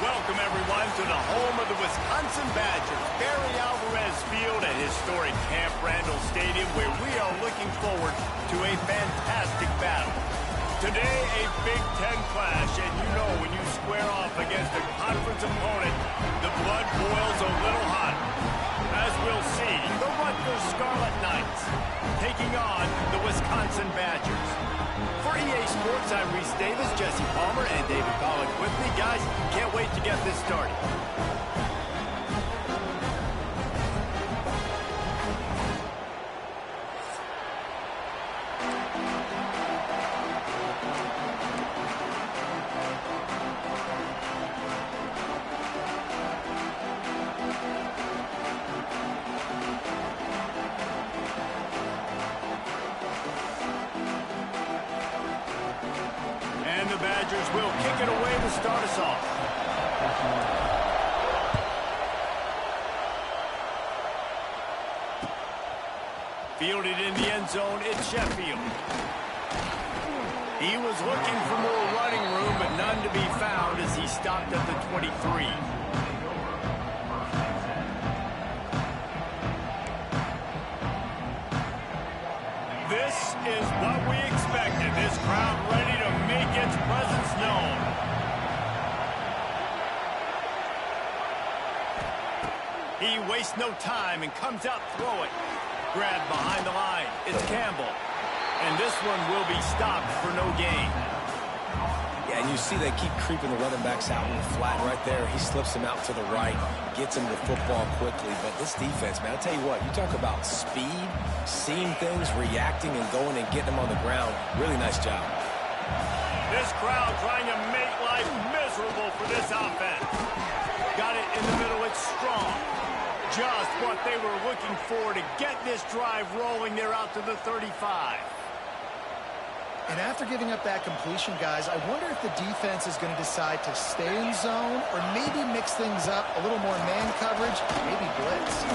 welcome everyone to the home of the Wisconsin Badgers, Barry Alvarez Field at historic Camp Randall Stadium, where we are looking forward to a fantastic battle. Today, a Big Ten clash, and you know when you square off against a conference opponent, the blood boils a little hot. As we'll see, the Rutgers Scarlet Knights taking on the Wisconsin Badgers. For EA Sports, I'm Reese Davis, Jesse Palmer, and David Pollock with me. Guys, can't wait to get this started. And the Badgers will kick it away to start us off. Fielded in the end zone, it's Sheffield. He was looking for more running room, but none to be found as he stopped at the 23. This is what we expected. This crowd ready to make its presence known. He wastes no time and comes out throwing. Grab behind the line. It's Campbell. And this one will be stopped for no gain. Yeah, and you see they keep creeping the running backs out in the flat right there. He slips him out to the right, gets him the football quickly. But this defense, man, I'll tell you what, you talk about speed, seeing things, reacting, and going and getting them on the ground. Really nice job. This crowd trying to make life miserable for this offense. Got it in the middle. It's strong. Just what they were looking for to get this drive rolling. They're out to the 35. And after giving up that completion, guys, I wonder if the defense is going to decide to stay in zone or maybe mix things up, a little more man coverage, maybe blitz.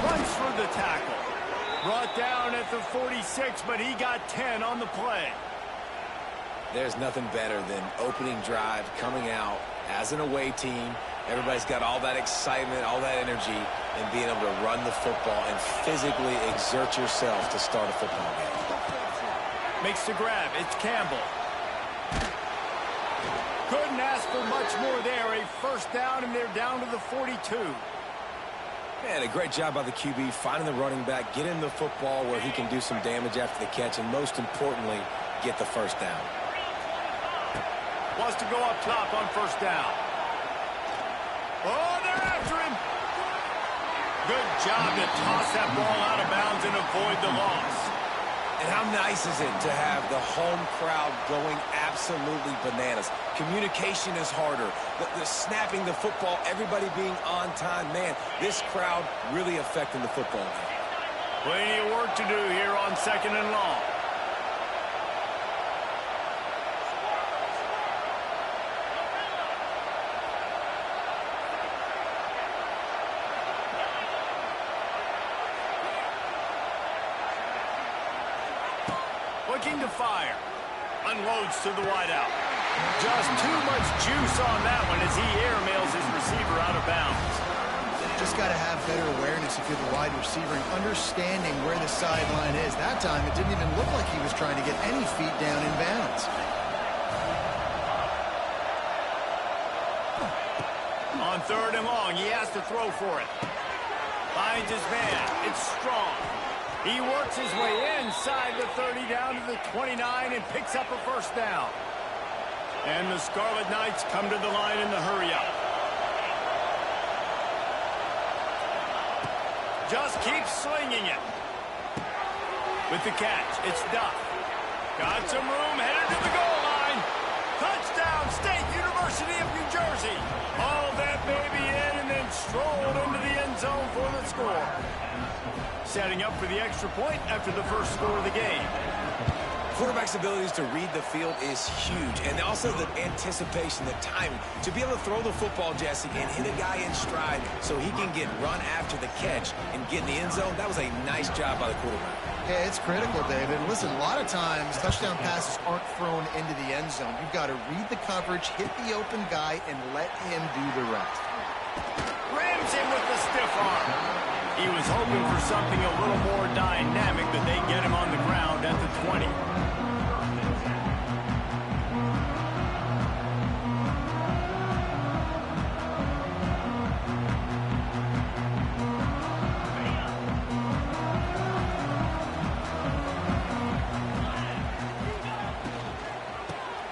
Runs for the tackle. Brought down at the 46, but he got 10 on the play. There's nothing better than opening drive, coming out as an away team. Everybody's got all that excitement, all that energy, and being able to run the football and physically exert yourself to start a football game. Makes the grab. It's Campbell. Couldn't ask for much more there. A first down, and they're down to the 42. Man, a great job by the QB finding the running back, getting the football where he can do some damage after the catch, and most importantly, get the first down. Wants to go up top on first down. Oh, they're after him. Good job to toss that ball out of bounds and avoid the loss. And how nice is it to have the home crowd going absolutely bananas? Communication is harder. The snapping the football, everybody being on time. Man, this crowd really affecting the football game. Plenty of work to do here on second and long. Looking to fire. Unloads to the wideout. Just too much juice on that one as he airmails his receiver out of bounds. Just got to have better awareness if you're the wide receiver and understanding where the sideline is. That time, it didn't even look like he was trying to get any feet down in bounds. On third and long, he has to throw for it. Finds his man. It's Strong. He works his way inside the 30 down to the 29 and picks up a first down. And the Scarlet Knights come to the line in the hurry-up. Just keeps slinging it. With the catch, it's Duff. Got some room, headed to the goal line. Touchdown, State University of New Jersey. All that baby in and then strolled into the end zone for the score. Setting up for the extra point after the first score of the game. Quarterback's abilities to read the field is huge, and also the anticipation, the timing. To be able to throw the football, Jesse, and hit a guy in stride so he can get run after the catch and get in the end zone, that was a nice job by the quarterback. Yeah, it's critical, David. Listen, a lot of times touchdown passes aren't thrown into the end zone. You've got to read the coverage, hit the open guy, and let him do the rest. Rams him with the stiff arm. He was hoping for something a little more dynamic, but they get him on the ground at the 20.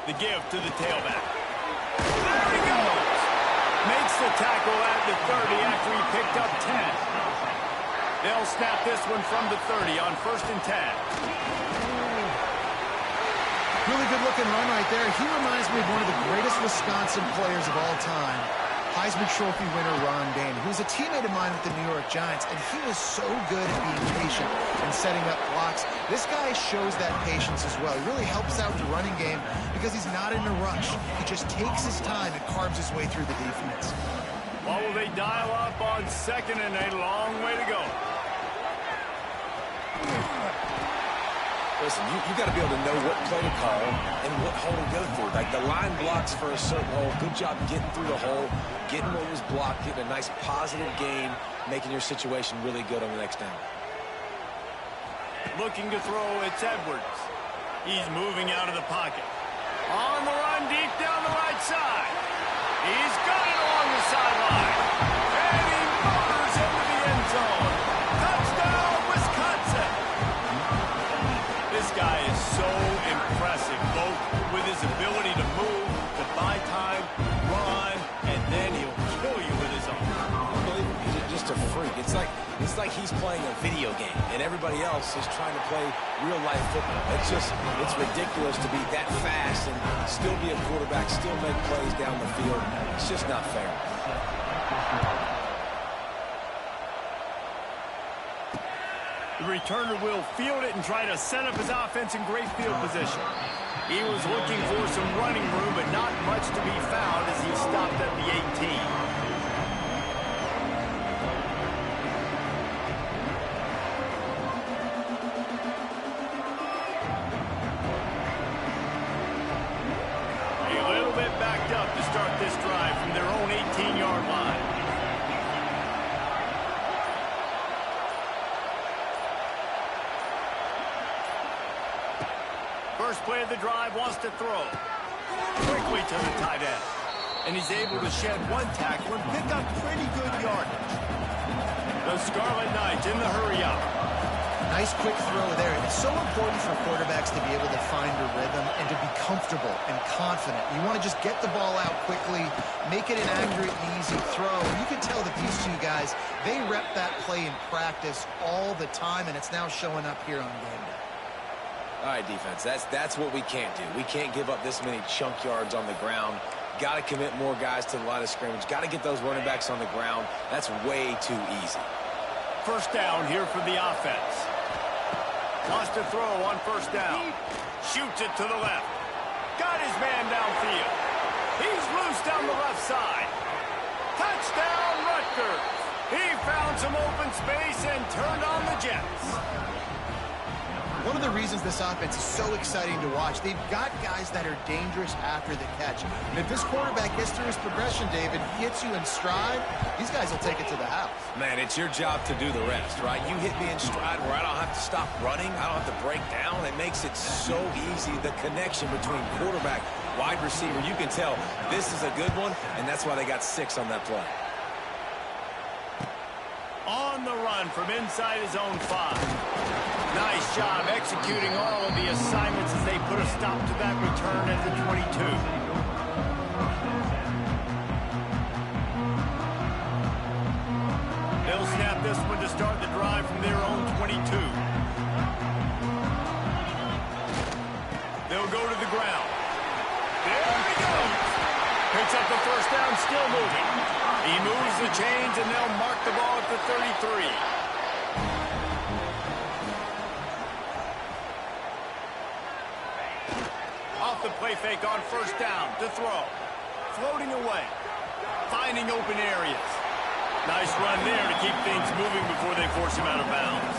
The give to the tailback. There he goes! Makes the tackle at the 30 after he picked up 10. They'll snap this one from the 30 on 1st and 10. Really good-looking run right there. He reminds me of one of the greatest Wisconsin players of all time, Heisman Trophy winner Ron Dayne, who was a teammate of mine with the New York Giants, and he was so good at being patient and setting up blocks. This guy shows that patience as well. He really helps out the running game because he's not in a rush. He just takes his time and carves his way through the defense. What will they dial up on 2nd and a long way to go? Listen, you got to be able to know what play to call and what hole to go through. Like, the line blocks for a certain hole. Good job getting through the hole, getting what was blocked, getting a nice positive gain, making your situation really good on the next down. Looking to throw, it's Edwards. He's moving out of the pocket. On the run, deep down the right side. He's got it along the sideline. And he motors into the end zone. Touchdown, Wisconsin! This guy is so impressive, both with his ability to move, to buy time, run, and then he'll kill you with his arm. Unbelievable. He's just a freak. It's like he's playing a video game, and everybody else is trying to play real-life football. It's ridiculous to be that fast and still be a quarterback, still make plays down the field. It's just not fair. The returner will field it and try to set up his offense in great field position. He was looking for some running room, but not much to be found as he stopped at the 18. Up to start this drive from their own 18-yard line. First play of the drive, wants to throw. Quickly to the tight end. And he's able to shed one tackle and pick up pretty good yardage. The Scarlet Knights in the hurry-up. Nice quick throw there. It's so important for quarterbacks to be able to find a rhythm and to be comfortable and confident. You want to just get the ball out quickly, make it an accurate and easy throw. And you can tell that these two guys, they rep that play in practice all the time, and it's now showing up here on game day. All right, defense, that's what we can't do. We can't give up this many chunk yards on the ground. Got to commit more guys to the line of scrimmage. Got to get those running backs on the ground. That's way too easy. First down here for the offense. Wants to throw on first down. Shoots it to the left. Got his man downfield. He's loose down the left side. Touchdown, Rutgers. He found some open space and turned on the Jets. One of the reasons this offense is so exciting to watch, they've got guys that are dangerous after the catch. And if this quarterback gets through his progression, David, he hits you in stride, these guys will take it to the house. Man, it's your job to do the rest, right? You hit me in stride where I don't have to stop running. I don't have to break down. It makes it so easy, the connection between quarterback, wide receiver. You can tell this is a good one, and that's why they got 6 on that play. On the run from inside his own 5. Nice job executing all of the assignments as they put a stop to that return at the 22. They'll snap this one to start the drive from their own 22. They'll go to the ground. There he goes. Picks up the first down, still moving. He moves the chains, and they'll mark the ball at the 33. Off the play fake on first down to throw. Floating away. Finding open areas. Nice run there to keep things moving before they force him out of bounds.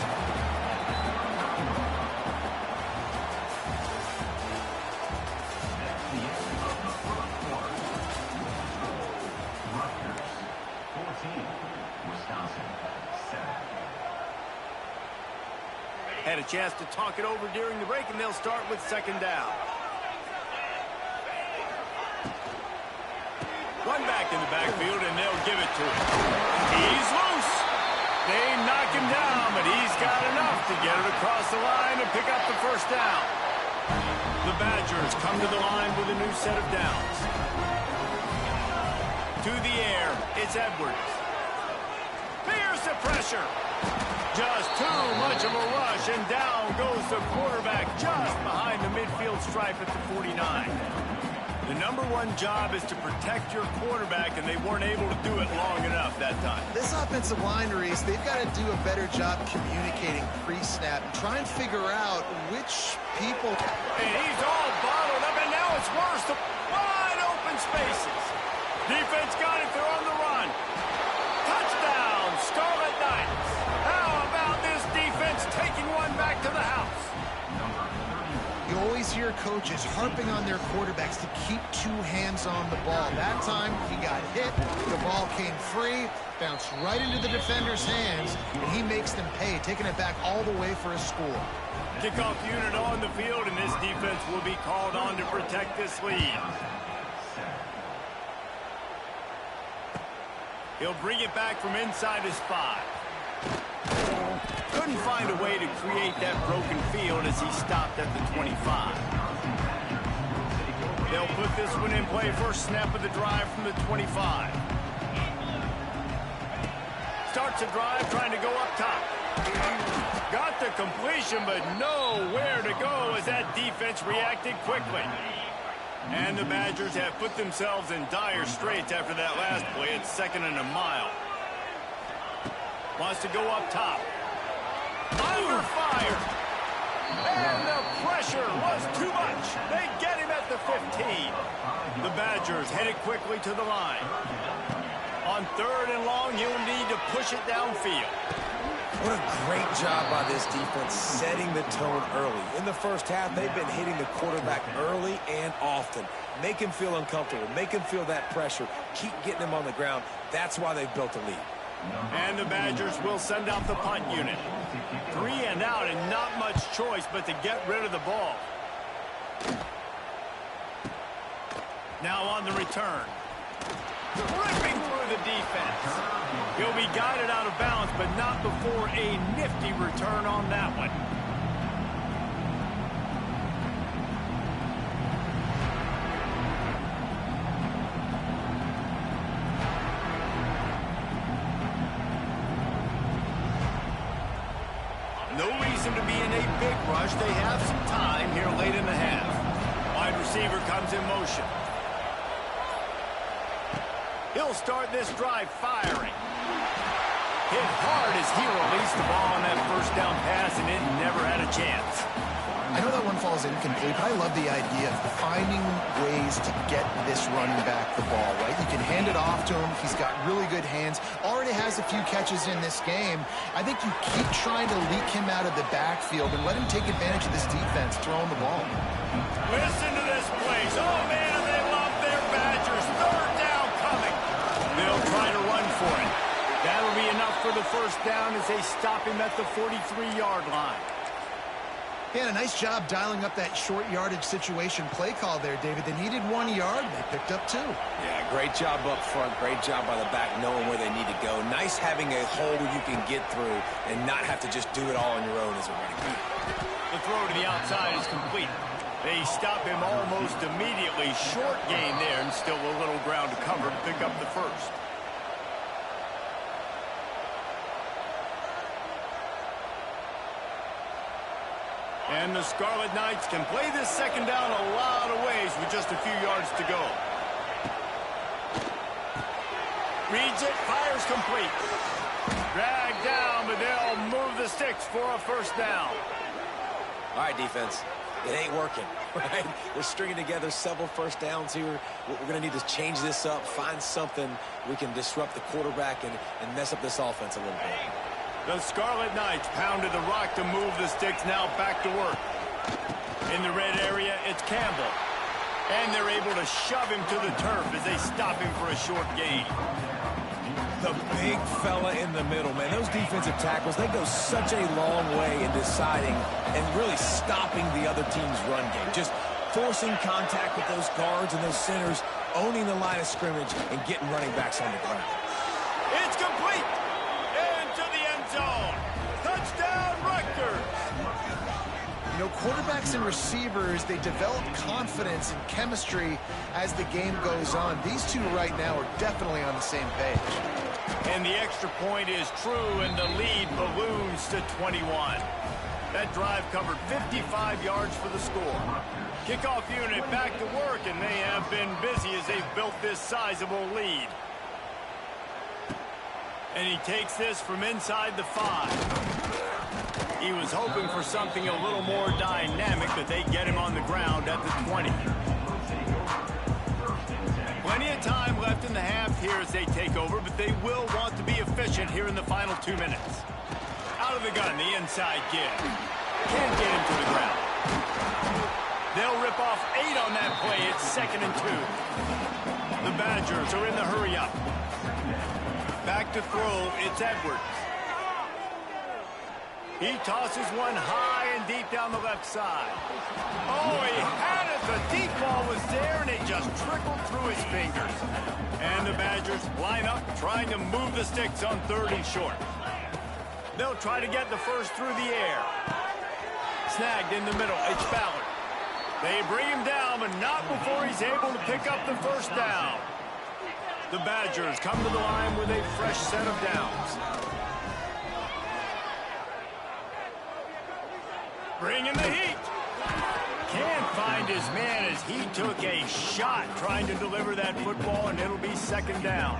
had a chance to talk it over during the break, and they'll start with second down. One back in the backfield, and they'll give it to him. He's loose. They knock him down, but he's got enough to get it across the line and pick up the first down. The Badgers come to the line with a new set of downs. To the air, it's Edwards. Fears the pressure. Just too much of a rush, and down goes the quarterback just behind the midfield stripe at the 49. The number one job is to protect your quarterback, and they weren't able to do it long enough that time. This offensive line, Reese, they've got to do a better job communicating pre-snap and try and figure out which people... And he's all bottled up, and now it's worse. The wide open spaces. Defense got it. They're on the run. Touchdown, Scarlet Knights. How about this defense taking one back to the house? You always hear coaches harping on their quarterbacks to keep two hands on the ball. That time, he got hit, the ball came free, bounced right into the defender's hands, and he makes them pay, taking it back all the way for a score. Kickoff unit on the field, and this defense will be called on to protect this lead. He'll bring it back from inside his 5. Couldn't find a way to create that broken field as he stopped at the 25. They'll put this one in play. First snap of the drive from the 25. Starts a drive trying to go up top. Got the completion, but nowhere to go as that defense reacted quickly. And the Badgers have put themselves in dire straits after that last play. It's 2nd and a mile. Wants to go up top. Under fire. And the pressure was too much. They get him at the 15. The Badgers headed quickly to the line. On 3rd and long, he'll need to push it downfield. What a great job by this defense setting the tone early. In the first half, they've been hitting the quarterback early and often. Make him feel uncomfortable. Make him feel that pressure. Keep getting him on the ground. That's why they've built a lead. And the Badgers will send out the punt unit. 3 and out, and not much choice but to get rid of the ball. Now on the return. Ripping through the defense. He'll be guided out of bounds, but not before a nifty return on that one. No reason to be in a big rush. They have some time here late in the half. Wide receiver comes in motion. He'll start this drive firing. Hit hard as he released the ball on that first down pass, and it never had a chance. I know that one falls incomplete, but I love the idea of finding ways to get this running back the ball, right? You can hand it off to him. He's got really good hands. Already has a few catches in this game. I think you keep trying to leak him out of the backfield and let him take advantage of this defense throwing the ball. Listen to this place. Oh, man, they love their Badgers. 3rd down coming. They'll try to run for it. That'll be enough for the first down as they stop him at the 43-yard line. Yeah, a nice job dialing up that short yardage situation play call there, David. They needed 1 yard, and they picked up 2. Yeah, great job up front. Great job by the back knowing where they need to go. Nice having a hole you can get through and not have to just do it all on your own as a running back. The throw to the outside is complete. They stop him almost immediately. Short gain there, and still a little ground to cover to pick up the first. And the Scarlet Knights can play this second down a lot of ways with just a few yards to go. Reads it, fires complete. Dragged down, but they'll move the sticks for a first down. All right, defense. It ain't working, right? We're stringing together several first downs here. We're going to need to change this up, find something we can disrupt the quarterback and mess up this offense a little bit. The Scarlet Knights pounded the rock to move the sticks, now back to work. In the red area, it's Campbell. And they're able to shove him to the turf as they stop him for a short gain. The big fella in the middle, man. Those defensive tackles, they go such a long way in deciding and really stopping the other team's run game. Just forcing contact with those guards and those centers, owning the line of scrimmage, and getting running backs on the ground. It's complete. Into the end zone. Touchdown, Rutgers. You know, quarterbacks and receivers, they develop confidence and chemistry as the game goes on. These two right now are definitely on the same page. And the extra point is true, and the lead balloons to 21. That drive covered 55 yards for the score. Kickoff unit back to work, and they have been busy as they've built this sizable lead. And he takes this from inside the 5. He was hoping for something a little more dynamic, but they get him on the ground at the 20. Plenty of time left in the half here as they take over, but they will want to be efficient here in the final 2 minutes. Out of the gun, the inside give. Can't get him to the ground. They'll rip off 8 on that play. It's 2nd and 2. The Badgers are in the hurry-up. Back to throw, it's Edwards. He tosses one high and deep down the left side. Oh, he had it. The deep ball was there, and it just trickled through his fingers. And the Badgers line up, trying to move the sticks on 3rd and short. They'll try to get the first through the air. Snagged in the middle. It's Ballard. They bring him down, but not before he's able to pick up the first down. The Badgers come to the line with a fresh set of downs. Bring in the heat. Can't find his man as he took a shot trying to deliver that football, and it'll be 2nd down.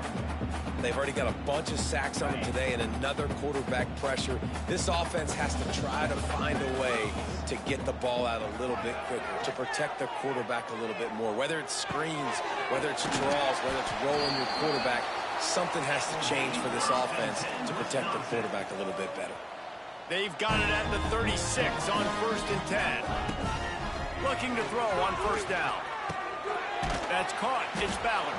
They've already got a bunch of sacks on them today and another quarterback pressure. This offense has to try to find a way to get the ball out a little bit quicker, to protect the quarterback a little bit more. Whether it's screens, whether it's draws, whether it's rolling your quarterback, something has to change for this offense to protect the quarterback a little bit better. They've got it at the 36 on 1st and 10. Looking to throw on 1st down. That's caught. It's Ballard.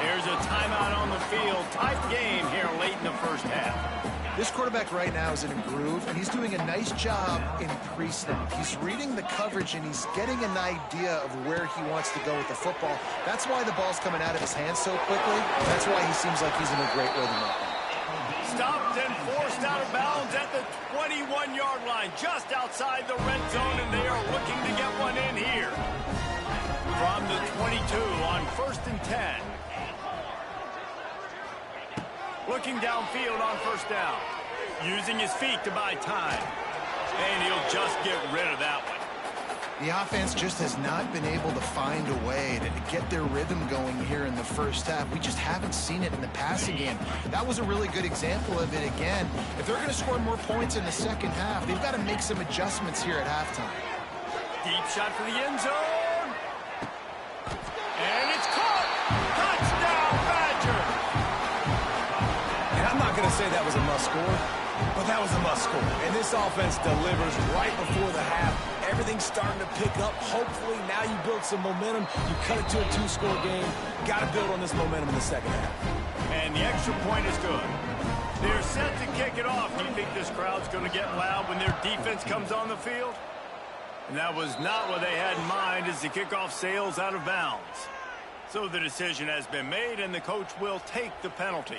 There's a timeout on the field. Tight game here late in the first half. This quarterback right now is in a groove, and he's doing a nice job in pre-snap. He's reading the coverage, and he's getting an idea of where he wants to go with the football. That's why the ball's coming out of his hands so quickly. That's why he seems like he's in a great rhythm right now. Stopped and forced out of bounds at the 21-yard line, just outside the red zone, and they are looking to get one in here. From the 22 on 1st and 10. Looking downfield on 1st down. Using his feet to buy time. And he'll just get rid of that one. The offense just has not been able to find a way to get their rhythm going here in the first half. We just haven't seen it in the passing game. That was a really good example of it again. If they're going to score more points in the second half, they've got to make some adjustments here at halftime. Deep shot for the end zone. And it's caught. Touchdown, Badger. And I'm not going to say that was a must-score, but that was a must-score. And this offense delivers right before the half. Everything's starting to pick up. Hopefully, now you build some momentum. You cut it to a 2-score game. Got to build on this momentum in the second half. And the extra point is good. They're set to kick it off. Do you think this crowd's going to get loud when their defense comes on the field? And that was not what they had in mind as the kickoff sails out of bounds. So the decision has been made, and the coach will take the penalty.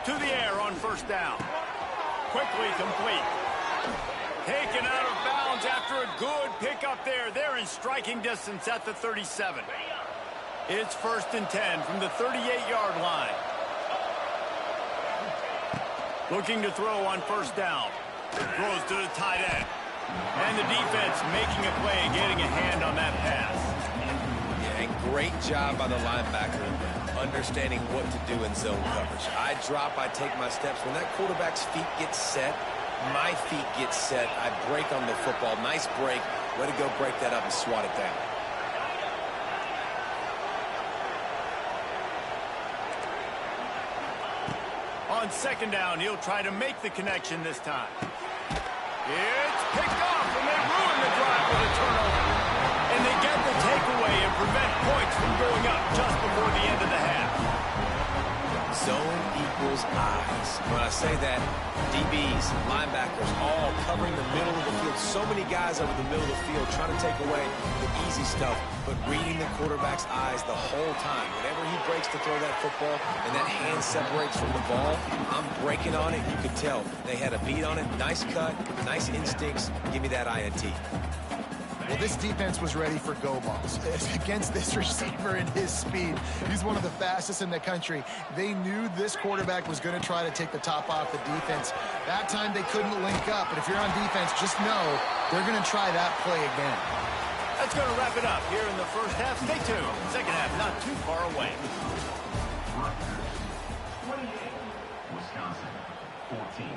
To the air on 1st down. Quickly complete. Taken out of bounds after a good pickup there. They're in striking distance at the 37. It's 1st and 10 from the 38-yard line. Looking to throw on 1st down. Throws to the tight end. And the defense making a play, getting a hand on that pass. Yeah, and great job by the linebacker, understanding what to do in zone coverage. I drop, I take my steps. When that quarterback's feet get set, my feet get set. I break on the football. Nice break. Way to go break that up and swat it down. On On second down, he'll try to make the connection this time. It's picked off, and they ruin the drive with a turnover. And they get the takeaway and prevent points from going up just before the end of the half. Zone equals eyes. When I say that, DBs, linebackers, all covering the middle of the field. So many guys over the middle of the field trying to take away the easy stuff, but reading the quarterback's eyes the whole time. Whenever he breaks to throw that football and that hand separates from the ball, I'm breaking on it. You could tell they had a beat on it. Nice cut, nice instincts. Give me that INT. Well, this defense was ready for go balls against this receiver and his speed. He's one of the fastest in the country. They knew this quarterback was going to try to take the top off the defense. That time they couldn't link up, but if you're on defense, just know they're going to try that play again. That's going to wrap it up here in the first half. Stay tuned. Second half not too far away. 28, Wisconsin, 14.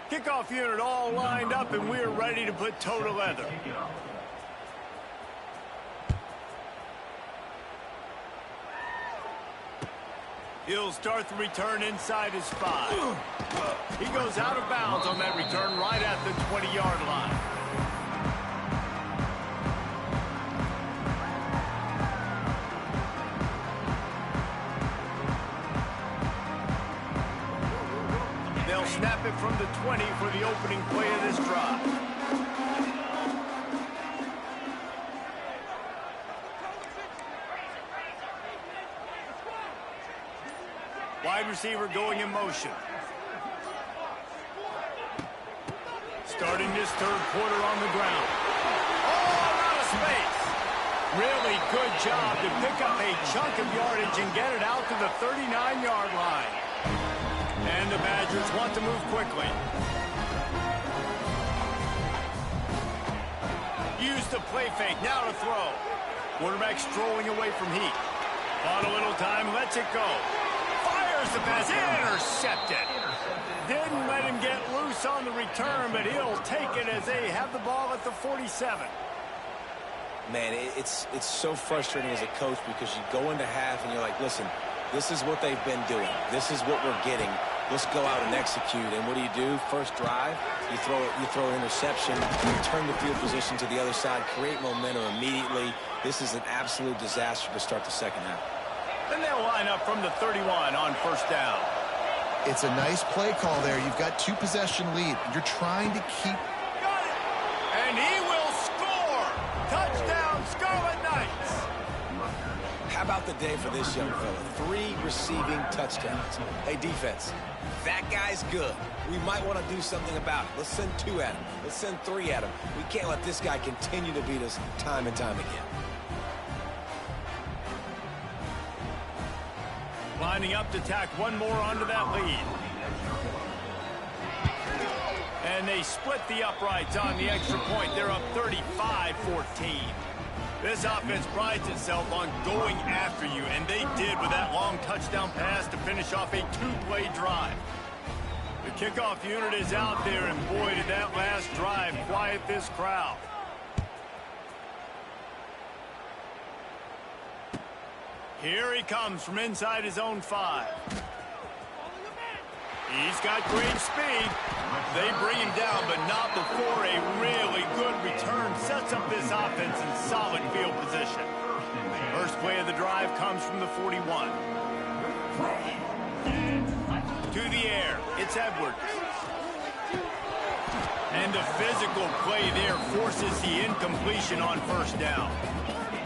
Kickoff unit all lined up, and we're ready to put toe to leather. He'll start the return inside his 5. He goes out of bounds on that return right at the 20-yard line. They'll snap it from the 20 for the opening play of this drive. Wide receiver going in motion. Starting this third quarter on the ground. Oh, out of space. Really good job to pick up a chunk of yardage and get it out to the 39-yard line. And the Badgers want to move quickly. Use the play fake, now to throw. Quarterback strolling away from heat. Bought a little time, lets it go. Fires the pass, intercepted. Didn't let him get loose on the return, but he'll take it as they have the ball at the 47. Man, it's so frustrating as a coach because you go into half and you're like, listen, this is what they've been doing. This is what we're getting. Let's go out and execute. And what do? First drive, you throw an interception, you turn the field position to the other side, create momentum immediately. This is an absolute disaster to start the second half. Then they'll line up from the 31 on first down. It's a nice play call there. You've got 2-possession lead. You're trying to keep... Got it! And he will score! Touchdown, Scarlet Knights! How about the day for this young fella? 3 receiving touchdowns. Hey, defense, that guy's good. We might want to do something about it. Let's send 2 at him. Let's send 3 at him. We can't let this guy continue to beat us time and time again. Lining up to tack one more onto that lead. And they split the uprights on the extra point. They're up 35-14. This offense prides itself on going after you, and they did with that long touchdown pass to finish off a 2-play drive. The kickoff unit is out there, and boy, did that last drive quiet this crowd. Here he comes from inside his own 5. He's got great speed. They bring him down, but not before a really good return sets up this offense in solid field position. First play of the drive comes from the 41. To the air, it's Edwards. And a physical play there forces the incompletion on first down.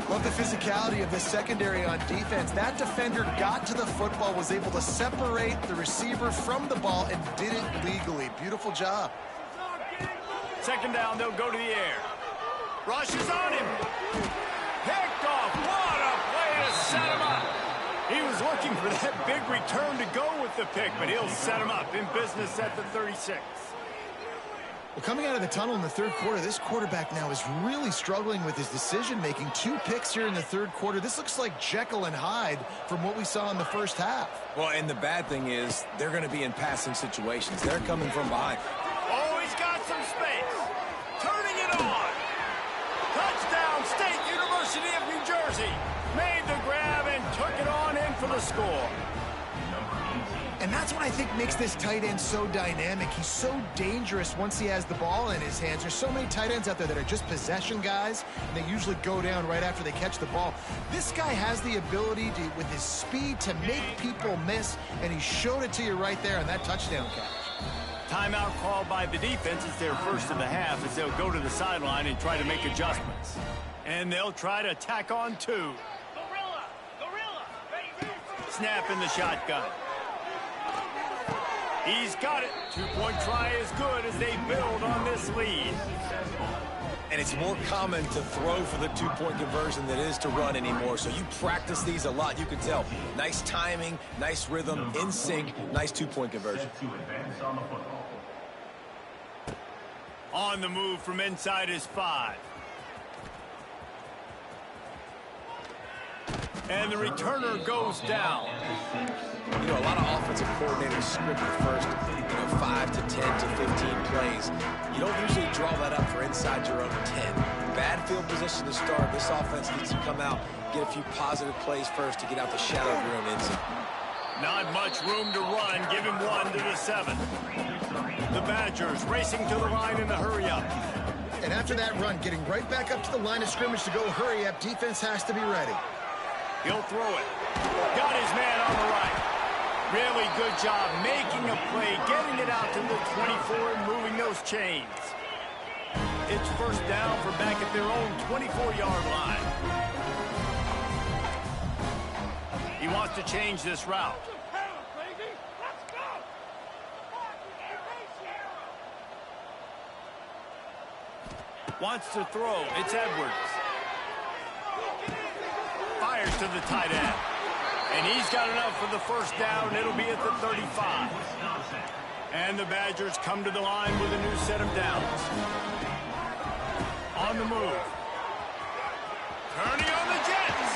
Love the physicality of the secondary on defense. That defender got to the football, was able to separate the receiver from the ball, and did it legally. Beautiful job. Second down, they'll go to the air. Rush is on him. Picked off. What a play to set him up. He was looking for that big return to go with the pick, but he'll set him up in business at the 36. Well, coming out of the tunnel in the third quarter, this quarterback now is really struggling with his decision-making. 2 picks here in the third quarter. This looks like Jekyll and Hyde from what we saw in the first half. Well, and the bad thing is they're going to be in passing situations. They're coming from behind. Oh, he's got some space. Turning it on. Touchdown, State University of New Jersey. Made the grab and took it on in for the score. And that's what I think makes this tight end so dynamic. He's so dangerous once he has the ball in his hands. There's so many tight ends out there that are just possession guys, and they usually go down right after they catch the ball. This guy has the ability to, with his speed, to make people miss, and he showed it to you right there on that touchdown catch. Timeout called by the defense. It's their first of the half as they'll go to the sideline and try to make adjustments. And they'll try to tack on two. Snap in the shotgun. He's got it. Two-point try is good as they build on this lead. And it's more common to throw for the two-point conversion than it is to run anymore. So you practice these a lot. You can tell. Nice timing, nice rhythm, in sync, nice two-point conversion. On the move from inside his 5. And the returner goes down. You know, a lot of offensive coordinators script the first, 5 to 10 to 15 plays. You don't usually draw that up for inside your own 10. Bad field position to start. This offense needs to come out, get a few positive plays first to get out the shadow of your own end zone. Not much room to run. Give him 1 to the 7. The Badgers racing to the line in the hurry-up. And after that run, getting right back up to the line of scrimmage to go hurry up, defense has to be ready. He'll throw it. Got his man on the right. Really good job making a play, getting it out to the 24 and moving those chains. It's first down for back at their own 24-yard line. He wants to change this route. Wants to throw. It's Edwards. Fires to the tight end. And he's got enough for the first down. It'll be at the 35. And the Badgers come to the line with a new set of downs. On the move. Turning on the Jets.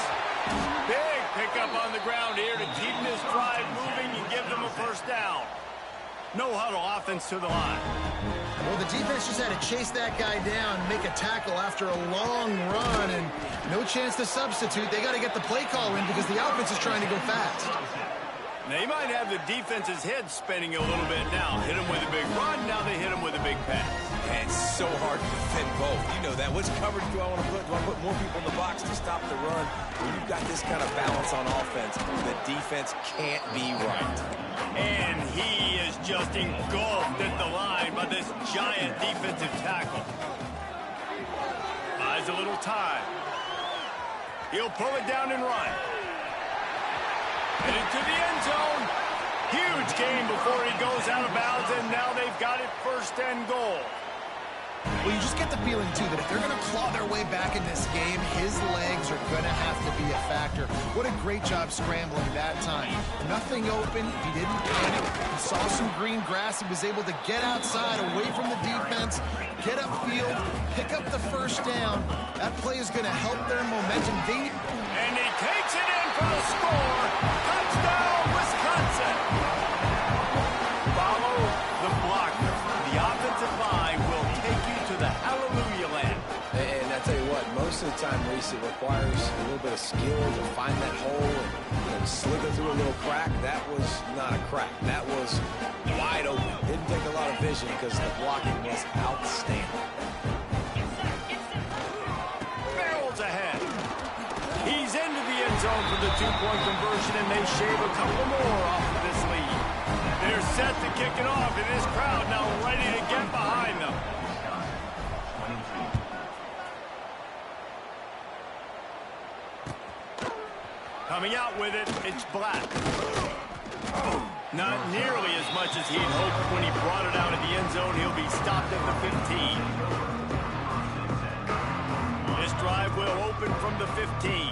Big pickup on the ground here to keep this drive moving and give them a first down. No huddle offense to the line. Well, the defense just had to chase that guy down, make a tackle after a long run, and no chance to substitute. They got to get the play call in because the offense is trying to go fast. They might have the defense's head spinning a little bit now. Hit him with a big run, now they hit him with a big pass. And it's so hard to defend both. You know that. Which coverage do I want to put? Do I put more people in the box to stop the run? When you've got this kind of balance on offense, the defense can't be right. And he is just engulfed at the line by this giant defensive tackle. Buys a little time. He'll pull it down and run. And into the end zone. Huge gain before he goes out of bounds, and now they've got it first and goal. Well, you just get the feeling, too, that if they're going to claw their way back in this game, his legs are going to have to be a factor. What a great job scrambling that time. Nothing open. He didn't panic. He saw some green grass. He was able to get outside, away from the defense, get upfield, pick up the first down. That play is going to help their momentum. And he takes it in for the score. Touchdown, Wisconsin. Follow the blocker. The offensive line will take you to the hallelujah land. And I tell you what, most of the time, Reese, it requires a little bit of skill to find that hole and slither through a little crack. That was not a crack. That was wide open. Didn't take a lot of vision because the blocking was outstanding. Barrels ahead. He's into the end zone for the two-point conversion, and they shave a couple more off of this lead. They're set to kick it off, and this crowd now ready to get behind them. Coming out with it, it's Black. Not nearly as much as he'd hoped when he brought it out of the end zone. He'll be stopped at the 15. This drive will open from the 15.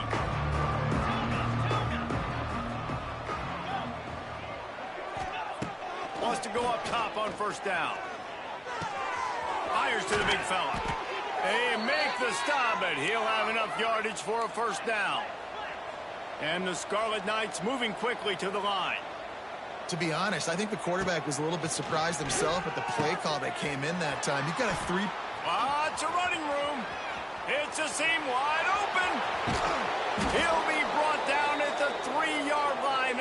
Wants to go up top on first down. Fires to the big fella. They make the stop, but he'll have enough yardage for a first down. And the Scarlet Knights moving quickly to the line. To be honest, I think the quarterback was a little bit surprised himself at the play call that came in that time. He got a three. It's a running room. It's a seam wide open. He'll be brought down at the 3-yard line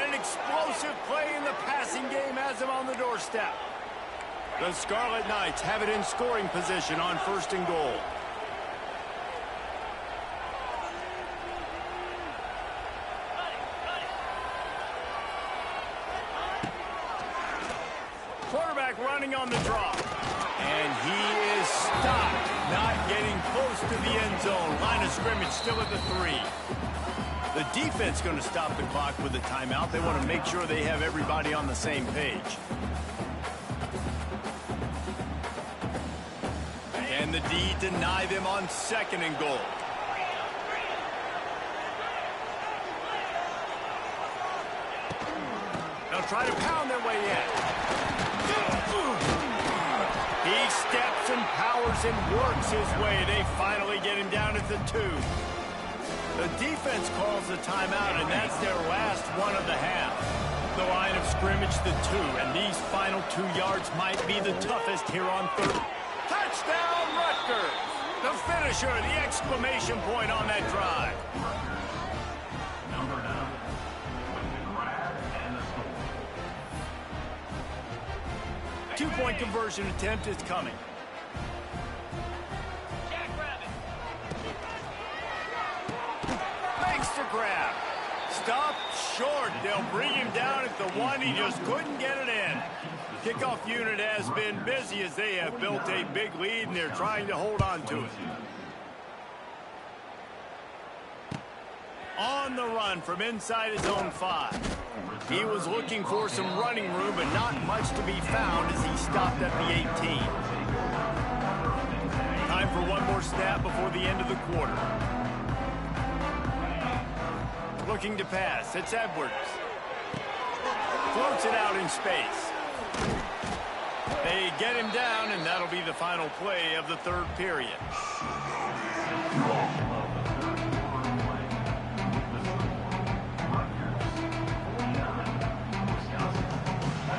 first step. The Scarlet Knights have it in scoring position on 1st and goal. Quarterback running on the draw. And he is stopped, not getting close to the end zone. Line of scrimmage still at the 3. The defense going to stop the clock with a timeout. They want to make sure they have everybody on the same page. And the D deny them on 2nd and goal. They'll try to pound their way in. He steps and powers and works his way. They finally get him down at the 2. The defense calls the timeout, and that's their last one of the half. The line of scrimmage, the 2, and these final 2 yards might be the toughest here on 3rd. Touchdown, Rutgers! The finisher, the exclamation point on that drive. Number 9, with the grab and the score. 2-point conversion attempt is coming. Makes the grab. Stop short. They'll bring him down at the 1. He just couldn't get it in. Kickoff unit has been busy as they have built a big lead, and they're trying to hold on to it. On the run from inside his own 5. He was looking for some running room, but not much to be found as he stopped at the 18. Time for one more snap before the end of the quarter. Looking to pass. It's Edwards. Floats it out in space. They get him down, and that'll be the final play of the 3rd period.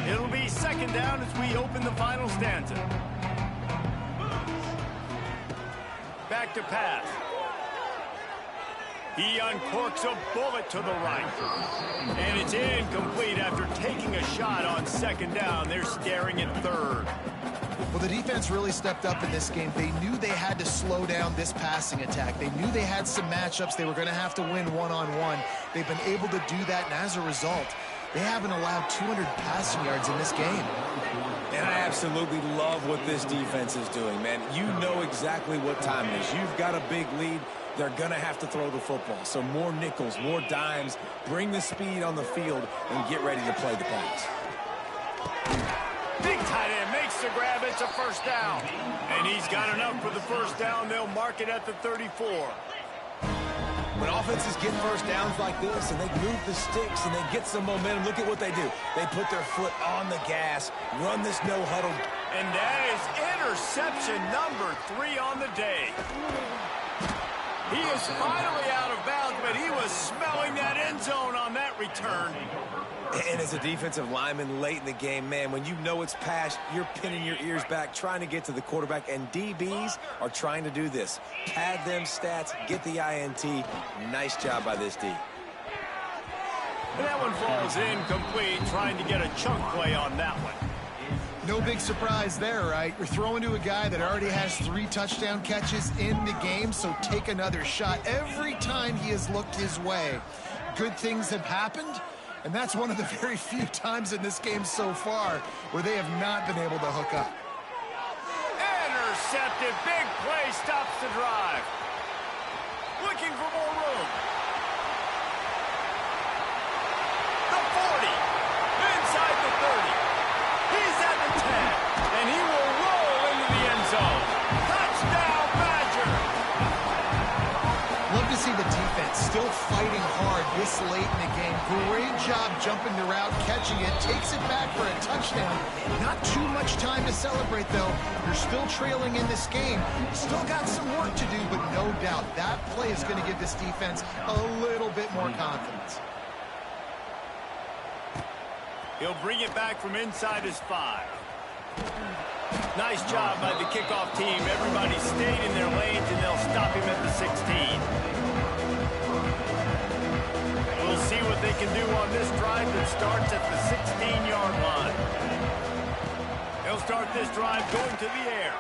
It'll be 2nd down as we open the final stanza. Back to pass. He uncorks a bullet to the right. And it's incomplete after taking a shot on 2nd down. They're staring at 3rd. Well, the defense really stepped up in this game. They knew they had to slow down this passing attack. They knew they had some matchups they were going to have to win one-on-one. They've been able to do that, and as a result, they haven't allowed 200 passing yards in this game. And I absolutely love what this defense is doing, man. You know exactly what time it is. You've got a big lead. They're going to have to throw the football. So more nickels, more dimes, bring the speed on the field, and get ready to play the pass. Big tight end makes the grab. It's a 1st down. And he's got enough for the 1st down. They'll mark it at the 34. When offenses get 1st downs like this and they move the sticks and they get some momentum, look at what they do. They put their foot on the gas, run this no huddle. And that is interception number 3 on the day. He is finally out of bounds, but he was smelling that end zone on that return. And as a defensive lineman late in the game, man, when you know it's passed, you're pinning your ears back, trying to get to the quarterback, and DBs are trying to do this. Pad them stats, get the INT. Nice job by this D. And that one falls incomplete, trying to get a chunk play on that one. No big surprise there, right? You're throwing to a guy that already has 3 touchdown catches in the game, so take another shot every time he has looked his way. Good things have happened, and that's one of the very few times in this game so far where they have not been able to hook up. Intercepted. Big play stops the drive. Looking for more room. The 40. Inside the 30. He's at the 10. And he will roll into the end zone. Touchdown, Badger. Love to see the defense still fighting hard this late in the game. Great job jumping the route, catching it, takes it back for a touchdown. Not too much time to celebrate, though. You're still trailing in this game. Still got some work to do, but no doubt that play is going to give this defense a little bit more confidence. He'll bring it back from inside his 5. Nice job by the kickoff team. Everybody stayed in their lanes, and they'll stop him at the 16. We'll see what they can do on this drive that starts at the 16-yard line. start this drive going to the air.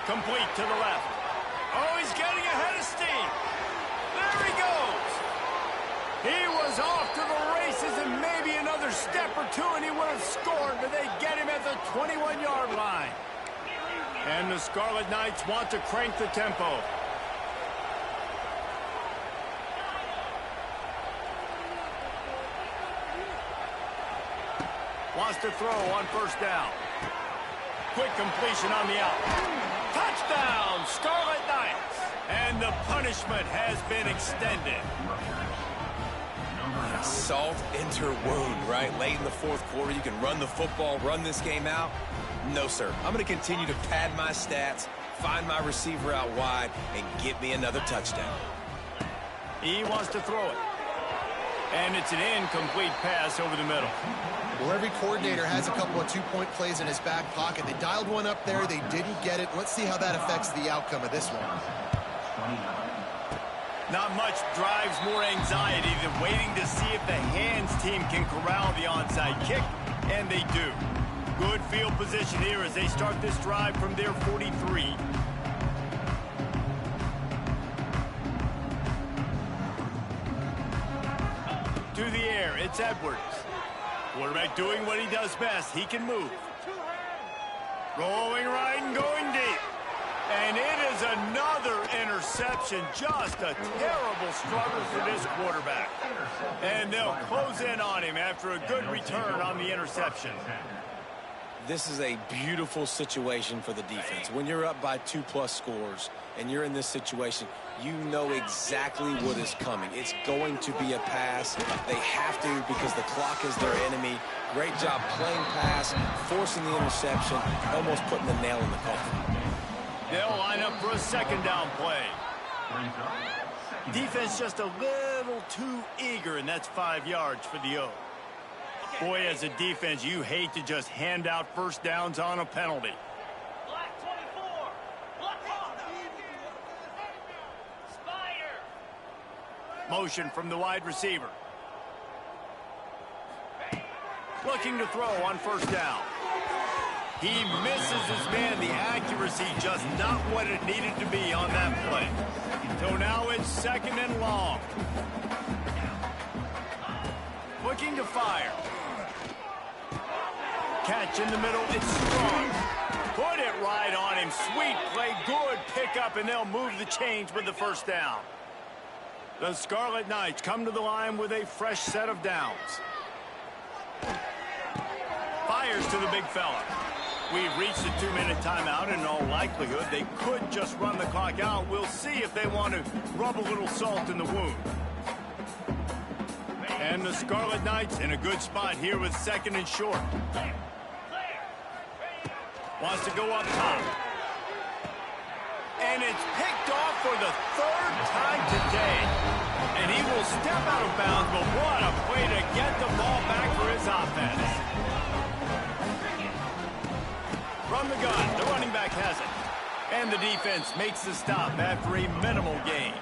Complete to the left. Oh, he's getting ahead of steam. There he goes. He was off to the races, and maybe another step or two and he would have scored, but they get him at the 21-yard line. And the Scarlet Knights want to crank the tempo. Wants to throw on first down. Quick completion on the out. Touchdown, Scarlet Knights. And the punishment has been extended. Salt into wound, right? Late in the fourth quarter, you can run the football, run this game out. No, sir. I'm going to continue to pad my stats, find my receiver out wide, and get me another touchdown. He wants to throw it. And it's an incomplete pass over the middle. Well, every coordinator has a couple of two-point plays in his back pocket. They dialed one up there. They didn't get it. Let's see how that affects the outcome of this one. Not much drives more anxiety than waiting to see if the hands team can corral the onside kick, and they do. Good field position here as they start this drive from their 43. To the air, it's Edwards. Quarterback doing what he does best. He can move. Rolling right and going deep. And it is another interception. Just a terrible struggle for this quarterback. And they'll close in on him after a good return on the interception. This is a beautiful situation for the defense. When you're up by 2+ scores and you're in this situation, you know exactly what is coming. It's going to be a pass. They have to because the clock is their enemy. Great job playing pass, forcing the interception, almost putting the nail in the coffin. They'll line up for a second down play. Defense just a little too eager, and that's 5 yards for the O. Boy, as a defense, you hate to just hand out first downs on a penalty. Black 24. Black off. Spider. Motion from the wide receiver. Looking to throw on first down. He misses his man. The accuracy just not what it needed to be on that play. So now it's second and long. Looking to fire. Catch in the middle, it's strong. Put it right on him. Sweet play, good pickup, and they'll move the chains with the first down. The Scarlet Knights come to the line with a fresh set of downs. Fires to the big fella. We've reached the 2-minute timeout, and in all likelihood, they could just run the clock out. We'll see if they want to rub a little salt in the wound. And the Scarlet Knights in a good spot here with second and short. Wants to go up top. And it's picked off for the third time today. And he will step out of bounds, but what a play to get the ball back for his offense. From the gun, the running back has it. And the defense makes the stop after a minimal gain.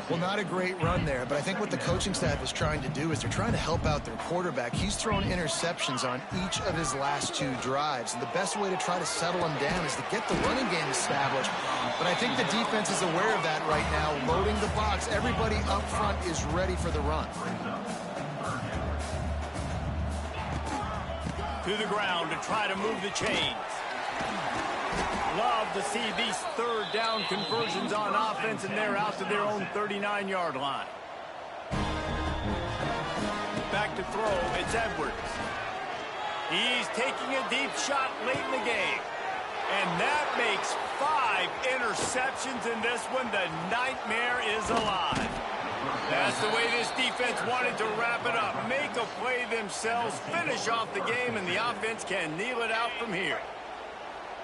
Well, not a great run there, but I think what the coaching staff is trying to do is they're trying to help out their quarterback. He's thrown interceptions on each of his last 2 drives, and the best way to try to settle him down is to get the running game established. But I think the defense is aware of that right now, loading the box. Everybody up front is ready for the run. To the ground to try to move the chains. Love to see these third down conversions on offense, and they're out to their own 39-yard line. Back to throw, it's Edwards. He's taking a deep shot late in the game. And that makes 5 interceptions in this one. The nightmare is alive. That's the way this defense wanted to wrap it up. Make a play themselves, finish off the game, and the offense can kneel it out from here.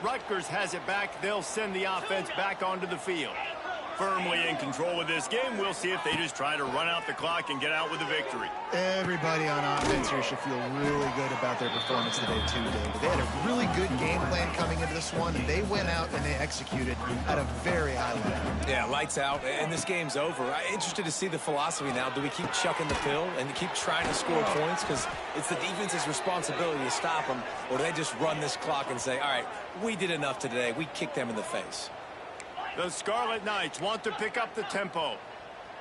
Rutgers has it back. They'll send the offense back onto the field. firmly in control of this game. We'll see if they just try to run out the clock and get out with a victory. Everybody on offense here should feel really good about their performance today, too, David. They had a really good game plan coming into this one, and they went out and they executed at a very high level. Yeah, lights out, and this game's over. I'm interested to see the philosophy now. Do we keep chucking the pill and keep trying to score points? Because it's the defense's responsibility to stop them, or do they just run this clock and say, all right, we did enough today. We kicked them in the face. The Scarlet Knights want to pick up the tempo.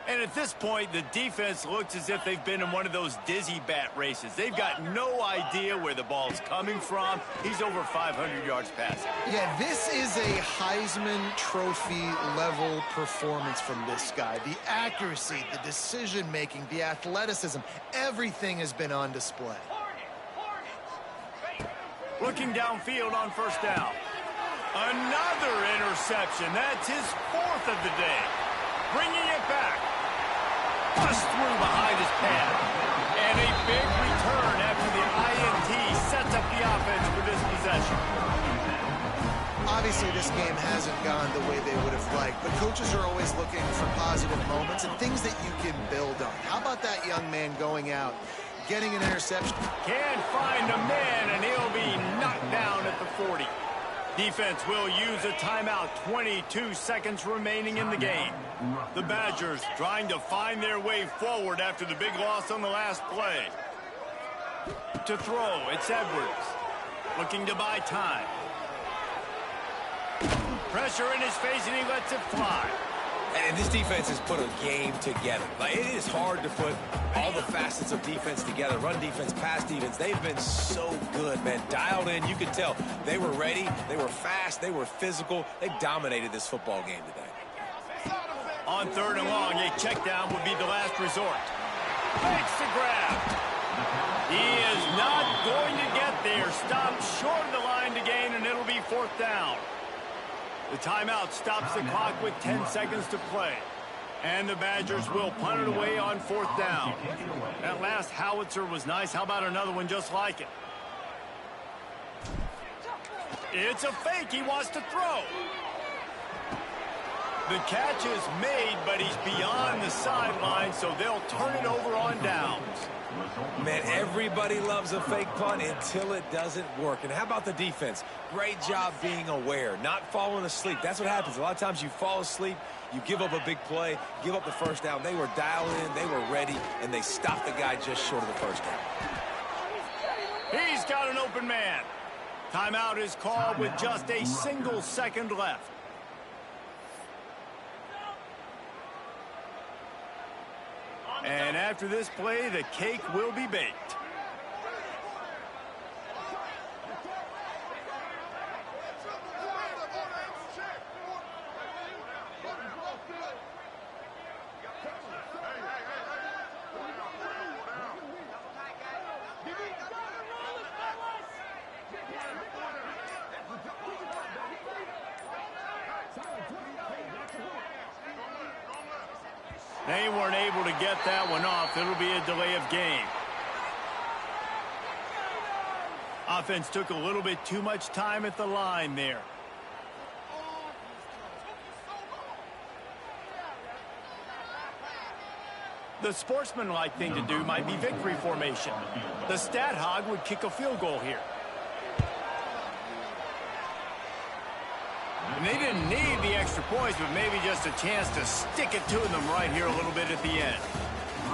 And at this point, the defense looks as if they've been in one of those dizzy bat races. They've got no idea where the ball's coming from. He's over 500 yards passing. Yeah, this is a Heisman Trophy level performance from this guy. The accuracy, the decision-making, the athleticism, everything has been on display. Looking downfield on first down. Another interception. That's his fourth of the day. Bringing it back. Bust through behind his pad. And a big return after the INT sets up the offense for this possession. Obviously, this game hasn't gone the way they would have liked, but coaches are always looking for positive moments and things that you can build on. How about that young man going out, getting an interception? Can't find a man, and he'll be knocked down at the 40. Defense will use a timeout. 22 seconds remaining in the game. The Badgers trying to find their way forward after the big loss on the last play. To throw, it's Edwards. Looking to buy time. Pressure in his face, and he lets it fly. And this defense has put a game together. Like, it is hard to put all the facets of defense together. Run defense, pass defense. They've been so good, man. Dialed in. You could tell they were ready. They were fast. They were physical. They dominated this football game today. On third and long, a check down would be the last resort. Makes the grab. He is not going to get there. Stopped short of the line to gain, and it'll be fourth down. The timeout stops the clock with 10 seconds to play. And the Badgers will punt it away on fourth down. That last howitzer was nice. How about another one just like it? It's a fake. He wants to throw. The catch is made, but he's beyond the sideline, so they'll turn it over on downs. Man, everybody loves a fake punt until it doesn't work. And how about the defense? Great job being aware, not falling asleep. That's what happens. A lot of times you fall asleep, you give up a big play, give up the first down. They were dialed in, they were ready, and they stopped the guy just short of the first down. He's got an open man. Timeout is called with just a single second left. And after this play, the cake will be baked. They weren't able to get that one off. It'll be a delay of game. Offense took a little bit too much time at the line there. The sportsmanlike thing to do might be victory formation. The stat hog would kick a field goal here. And they didn't need the extra points, but maybe just a chance to stick it to them right here a little bit at the end.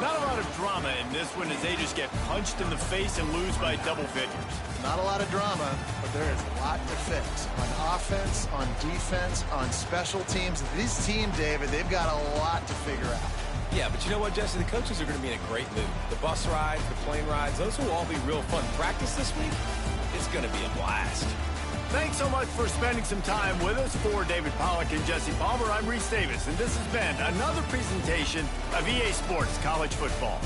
Not a lot of drama in this one as they just get punched in the face and lose by double figures. Not a lot of drama, but there is a lot to fix. On offense, on defense, on special teams. This team, David, they've got a lot to figure out. Yeah, but you know what, Jesse? The coaches are going to be in a great mood. The bus rides, the plane rides, those will all be real fun. Practice this week, it's going to be a blast. Thanks so much for spending some time with us. For David Pollack and Jesse Palmer, I'm Reese Davis, and this has been another presentation of EA Sports College Football.